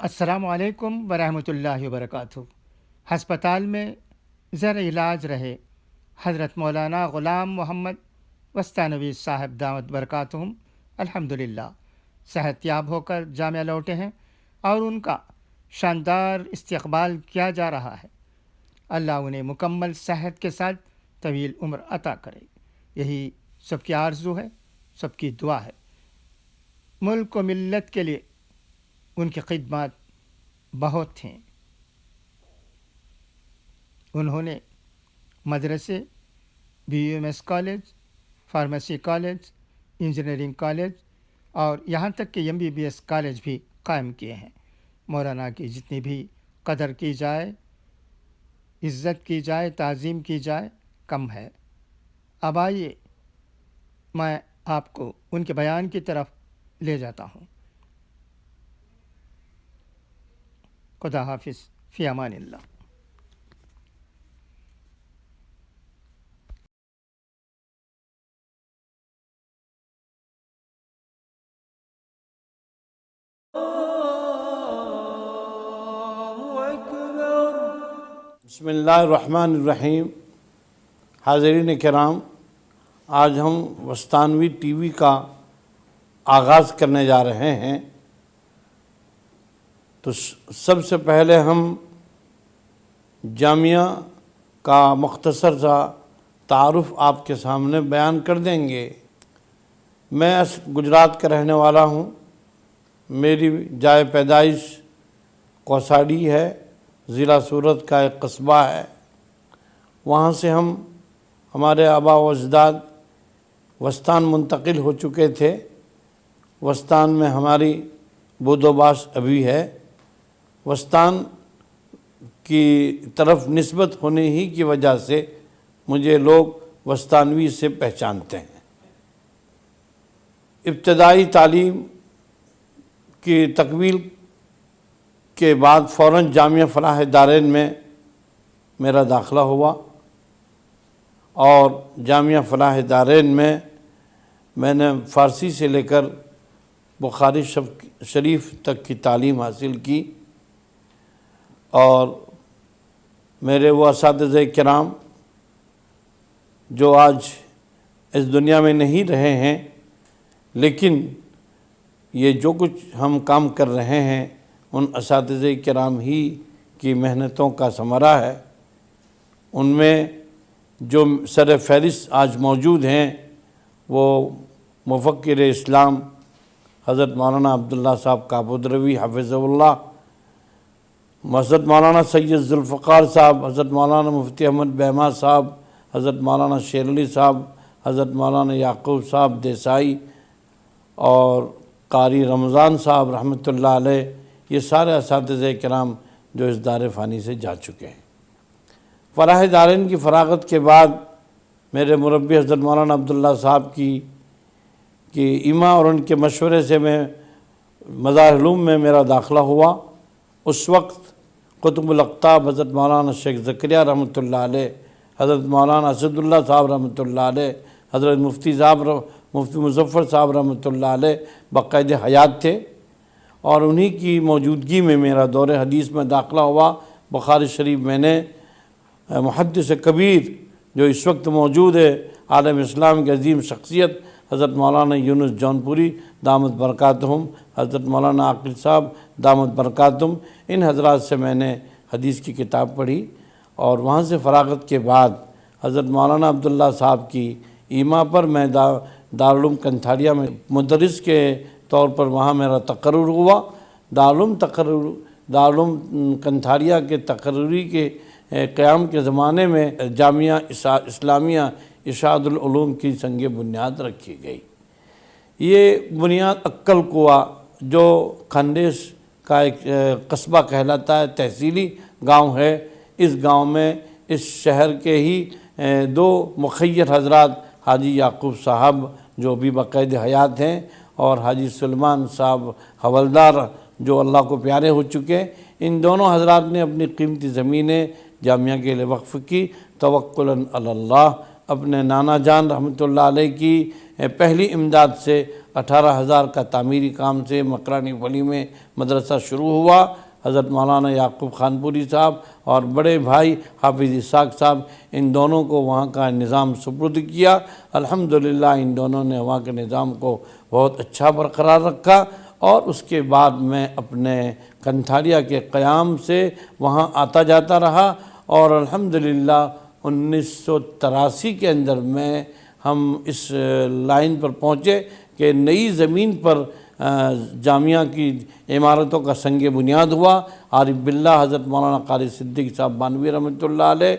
السلام علیکم ورحمۃ اللہ وبرکاتہ۔ ہسپتال میں زیر علاج رہے حضرت مولانا غلام محمد وستانوی صاحب دامت برکاتہم الحمدللہ صحت یاب ہو کر جامعہ لوٹے ہیں اور ان کا شاندار استقبال کیا جا رہا ہے۔ اللہ انہیں مکمل صحت کے ساتھ طویل عمر عطا کرے، یہی سب کی آرزو ہے، سب کی دعا ہے۔ ملک و ملت کے لیے ان کی خدمات بہت تھیں۔ انہوں نے مدرسے، BUMS college, pharmacy college, engineering college اور یہاں تک کہ MBBS کالج بھی قائم کیے ہیں۔ مولانا کی جتنی بھی قدر کی جائے، عزت کی جائے، تعظیم کی جائے، کم ہے۔ اب آئیے میں آپ کو ان کے بیان کی طرف لے جاتا ہوں۔ خدا حافظ، فی امان اللہ۔ بسم اللہ الرحمن الرحیم۔ حاضرین کرام، آج ہم وستانوی ٹی وی کا آغاز کرنے جا رہے ہیں، تو سب سے پہلے ہم جامعہ کا مختصر سا تعارف آپ کے سامنے بیان کر دیں گے۔ میں گجرات کا رہنے والا ہوں۔ میری جائے پیدائش کوساڈی ہے، ضلع سورت کا ایک قصبہ ہے۔ وہاں سے ہمارے آباء و اجداد وستان منتقل ہو چکے تھے۔ وستان میں ہماری بود و باش ابھی ہے۔ وستان کی طرف نسبت ہونے ہی کی وجہ سے مجھے لوگ وستانوی سے پہچانتے ہیں۔ ابتدائی تعلیم کی تکمیل کے بعد فوراً جامعہ فلاح دارین میں میرا داخلہ ہوا، اور جامعہ فلاح دارین میں نے فارسی سے لے کر بخاری شریف تک کی تعلیم حاصل کی، اور میرے وہ اساتذہ کرام جو آج اس دنیا میں نہیں رہے ہیں، لیکن یہ جو کچھ ہم کام کر رہے ہیں ان اساتذہ کرام ہی کی محنتوں کا ثمرہ ہے۔ ان میں جو سر فہرست آج موجود ہیں وہ مفکر اسلام حضرت مولانا عبداللہ صاحب کابودروی حفظہ اللہ، حضرت مولانا سید ذوالفقار صاحب، حضرت مولانا مفتی احمد بہما صاحب، حضرت مولانا شیر علی صاحب، حضرت مولانا یعقوب صاحب دیسائی اور قاری رمضان صاحب رحمۃ اللہ علیہ، یہ سارے اساتذہ کرام جو اس دار فانی سے جا چکے ہیں۔ فلاح دارین کی فراغت کے بعد میرے مربی حضرت مولانا عبداللہ صاحب کی ایما اور ان کے مشورے سے میں مزار علوم میں میرا داخلہ ہوا۔ اس وقت قطب الاقطاب حضرت مولانا شیخ زکریا رحمۃ اللہ علیہ، حضرت مولانا اسد اللہ صاحب رحمۃ اللہ علیہ، حضرت مفتی مظفر صاحب رحمۃ اللہ علیہ باقاعدہ حیات تھے، اور انہی کی موجودگی میں میرا دور حدیث میں داخلہ ہوا۔ بخاری شریف میں نے محدث کبیر جو اس وقت موجود ہے، عالم اسلام کی عظیم شخصیت حضرت مولانا یونس جونپوری دامت برکاتہم، حضرت مولانا عاقل صاحب دامت برکاتہم، ان حضرات سے میں نے حدیث کی کتاب پڑھی، اور وہاں سے فراغت کے بعد حضرت مولانا عبداللہ صاحب کی ایما پر میں دارالعلوم کنتھاڑیا میں مدرس کے طور پر وہاں میرا تقرر ہوا۔ دارالعلوم کنتھاڑیا کے تقرری کے قیام کے زمانے میں جامعہ اسلامیہ ارشاد العلوم کی سنگ بنیاد رکھی گئی۔ یہ بنیاد عقل کنواں جو خندیش کا ایک قصبہ کہلاتا ہے، تحصیلی گاؤں ہے، اس گاؤں میں اس شہر کے ہی دو مخیر حضرات، حاجی یعقوب صاحب جو بھی باقاعدہ حیات ہیں، اور حاجی سلمان صاحب حوالدار جو اللہ کو پیارے ہو چکے، ان دونوں حضرات نے اپنی قیمتی زمینیں جامعہ کے لیے وقف کی، توکلاً علی اللہ، اپنے نانا جان رحمۃ اللہ علیہ کی پہلی امداد سے 18,000 کا تعمیری کام سے مکرانی ولی میں مدرسہ شروع ہوا۔ حضرت مولانا یعقوب خانپوری صاحب اور بڑے بھائی حافظ اسحاق صاحب، ان دونوں کو وہاں کا نظام سپرد کیا۔ الحمدللہ ان دونوں نے وہاں کے نظام کو بہت اچھا برقرار رکھا، اور اس کے بعد میں اپنے کنتھاریہ کے قیام سے وہاں آتا جاتا رہا، اور الحمدللہ 1983 کے اندر میں ہم اس لائن پر پہنچے کہ نئی زمین پر جامعہ کی عمارتوں کا سنگ بنیاد ہوا۔ عارف باللہ حضرت مولانا قاری صدیق صاحب بانوی رحمۃ اللہ علیہ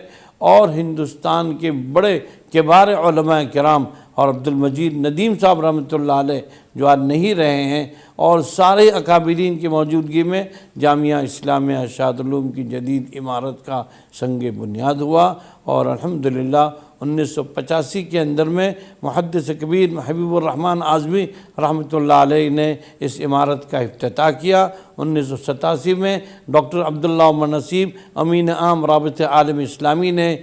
اور ہندوستان کے بڑے کبار علماء کرام اور عبد المجید ندیم صاحب رحمۃ اللہ علیہ جو آج نہیں رہے ہیں، اور سارے اکابرین کی موجودگی میں جامعہ اسلامیہ ارشاد العلوم کی جدید عمارت کا سنگ بنیاد ہوا۔ اور الحمدللہ 1985 کے اندر میں محدث کبیر حبیب الرحمن اعظمی رحمۃ اللہ علیہ نے اس عمارت کا افتتاح کیا۔ 1987 میں ڈاکٹر عبداللہ عمر نصیب امین عام رابطہ عالم اسلامی نے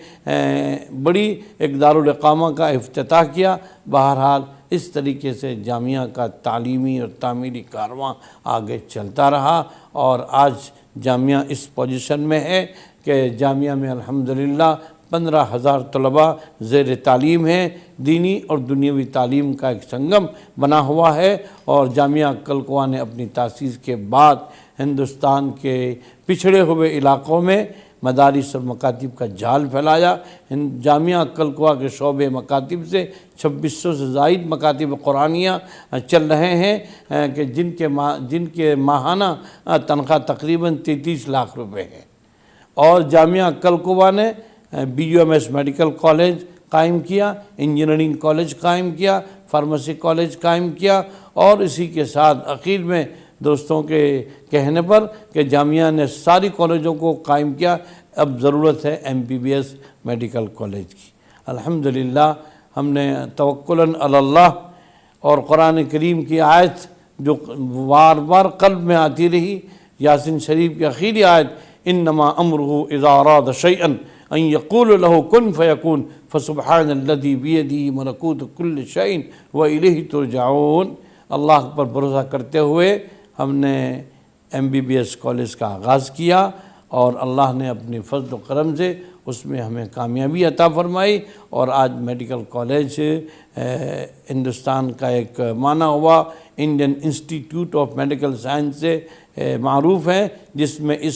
بڑی ایک دارالاقامہ کا افتتاح کیا۔ بہرحال اس طریقے سے جامعہ کا تعلیمی اور تعمیری کارواں آگے چلتا رہا، اور آج جامعہ اس پوزیشن میں ہے کہ جامعہ میں الحمدللہ 15,000 طلباء زیر تعلیم ہیں۔ دینی اور دنیاوی تعلیم کا ایک سنگم بنا ہوا ہے، اور جامعہ کلکوا نے اپنی تاسیس کے بعد ہندوستان کے پچھڑے ہوئے علاقوں میں مدارس اور مکاتب کا جال پھیلایا۔ جامعہ کلکوا کے شعبے مکاتب سے 2600 سے زائد مکاتب قرآنیہ چل رہے ہیں، کہ جن کے ماہانہ تنخواہ تقریباً 33 لاکھ روپے ہے۔ اور جامعہ کلکوا نے BUMS میڈیکل کالج قائم کیا، انجینئرنگ کالج قائم کیا، فارمیسی کالج قائم کیا، اور اسی کے ساتھ اخیر میں دوستوں کے کہنے پر کہ جامعہ نے ساری کالجوں کو قائم کیا، اب ضرورت ہے MBBS میڈیکل کالج کی۔ الحمدللہ ہم نے توکلاً علی اللہ اور قرآن کریم کی آیت جو بار بار قلب میں آتی رہی، یاسین شریف کی آخری آیت انما امرہ اذا اراد شیئا ان یقول له کن فیکون فسبحان الذی بیدہ ملکوت کل شیء والیہ ترجعون۔ اللہ پر بھروسہ کرتے ہوئے ہم نے MBBS کالج کا آغاز کیا، اور اللہ نے اپنی فضل و کرم سے اس میں ہمیں کامیابی عطا فرمائی، اور آج میڈیکل کالج ہندوستان کا ایک معنی ہوا Indian institute of medical science سے معروف ہے، جس میں اس